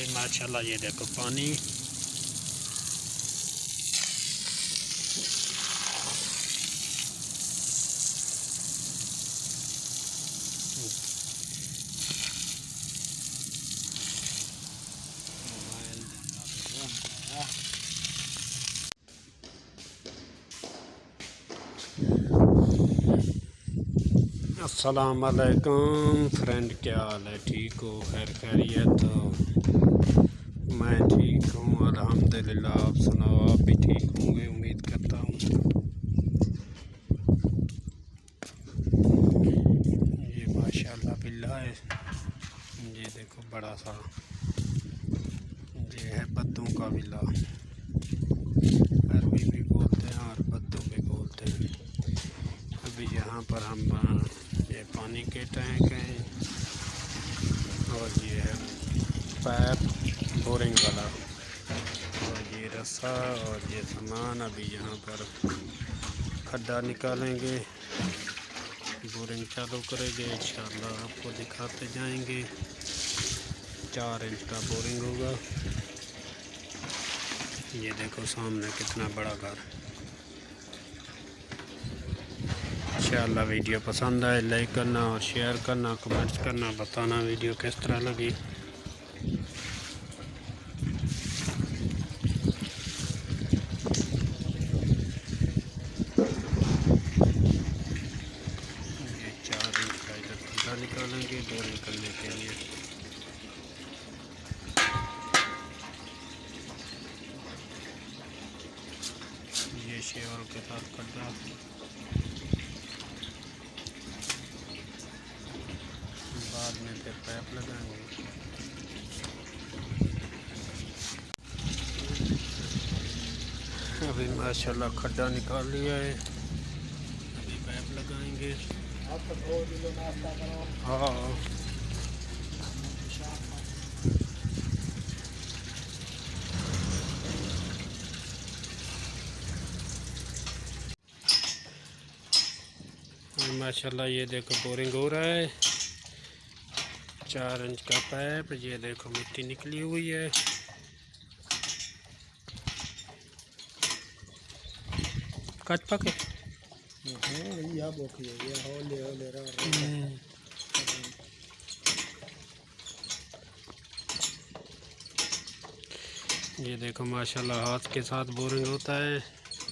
अभी माशाल्लाह ये देखो पानी अस्सलाम वालेकुम फ्रेंड, क्या हाल है? ठीक हो? खैर खैरियत हो? मैं ठीक हूँ अल्हम्दुलिल्लाह। आप सुनाओ, आप भी ठीक होंगे उम्मीद करता हूँ। ये माशाल्लाह बिल्ला है, ये देखो बड़ा सा, ये है बद्दों का बिल्ला। अरबी भी बोलते हैं और बद्दों भी बोलते हैं। अभी यहाँ पर हम ये पानी के टैंक हैं और ये है पाइप बोरिंग वाला और ये रस्सा और ये सामान। अभी यहाँ पर खड्डा निकालेंगे, बोरिंग चालू करेंगे, इंशाल्लाह आपको दिखाते जाएंगे। 4 इंच का बोरिंग होगा। ये देखो सामने कितना बड़ा घर। इंशाल्लाह वीडियो पसंद आए लाइक करना और शेयर करना, कमेंट्स करना, बताना वीडियो किस तरह लगी। ये 4 इंच का इधर खड्डा निकालेंगे बोरिंग करने के लिए। ये शेवर के साथ खड्डा, बाद में फिर पाइप लगाएंगे। अभी माशाल्लाह खड्डा निकाल लिया है, अभी पाइप लगाएंगे। हाँ, माशाल्लाह ये देखो बोरिंग हो रहा है। 4 इंच का पाइप, ये देखो मिट्टी निकली हुई है। कट पके ये देखो माशाल्लाह हाथ के साथ बोरिंग होता है,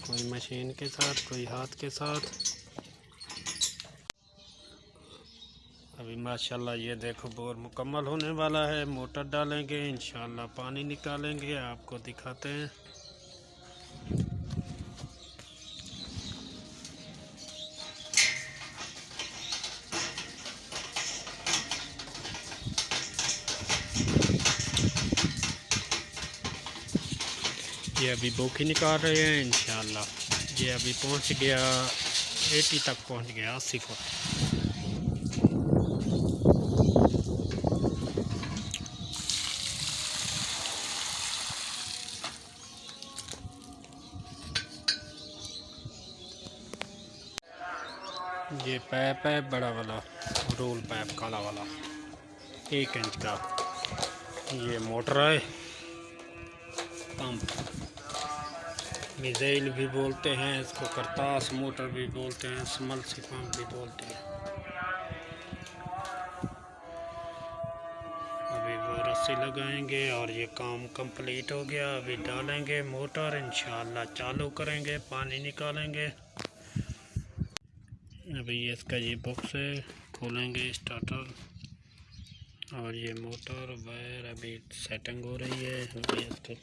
कोई मशीन के साथ, कोई हाथ के साथ। अभी माशाल्लाह ये देखो बोर मुकम्मल होने वाला है। मोटर डालेंगे, इंशाल्लाह पानी निकालेंगे, आपको दिखाते हैं। ये अभी बोखी निकाल रहे हैं इंशाल्लाह। ये अभी पहुंच गया 80 तक, पहुंच गया 80 फुट। ये पाइप है बड़ा वाला, रोल पाइप काला वाला, 1 इंच का। ये मोटर है, पंप, मिसाइल भी बोलते हैं इसको, करतास मोटर भी बोलते हैं, सबमर्सिबल पंप भी बोलते हैं। अभी वो रस्सी लगाएंगे और ये काम कंप्लीट हो गया। अभी डालेंगे मोटर, इंशाल्लाह चालू करेंगे, पानी निकालेंगे। अभी इसका ये बॉक्स है, खोलेंगे स्टार्टर और ये मोटर वायर अभी सेटिंग हो रही है। अभी इसको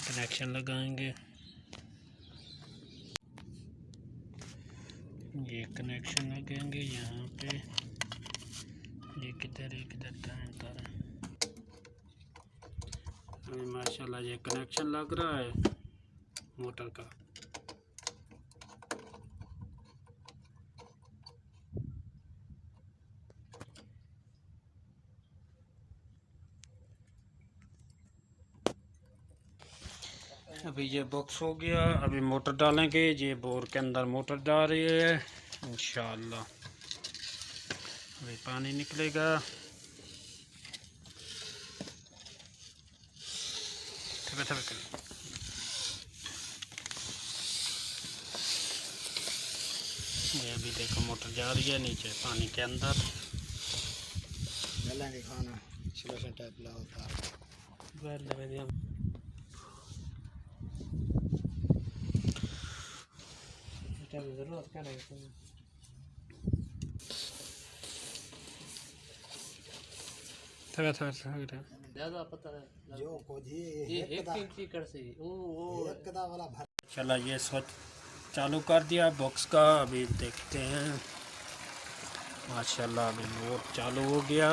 कनेक्शन लगाएंगे। ये कनेक्शन लगेंगे यहाँ पे, ये किधर है, किधर टाइम तार है। अभी माशाल्लाह ये कनेक्शन लग रहा है मोटर का। अभी ये बॉक्स हो गया। अभी मोटर डालेंगे, ये बोर के अंदर मोटर डाल रही है। इंशाअल्लाह अभी पानी निकलेगा। ये अभी देखो मोटर जा रही है नीचे पानी के अंदर। खाना टाइप ला होता है। जरूरत क्या रहेगी ज़्यादा पता है जो खोजी एक कर से वो वाला भर। चला ये स्विच चालू कर दिया बॉक्स का। अभी देखते हैं माशाल्लाह अभी मोटर चालू हो गया।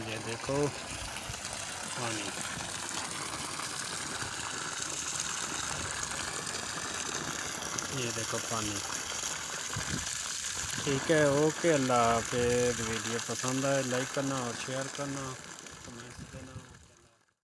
ये देखो पानी, ये देखो पानी। ठीक है, ओके, अल्लाह हाफ़िज़। वीडियो पसंद आए लाइक करना और शेयर करना।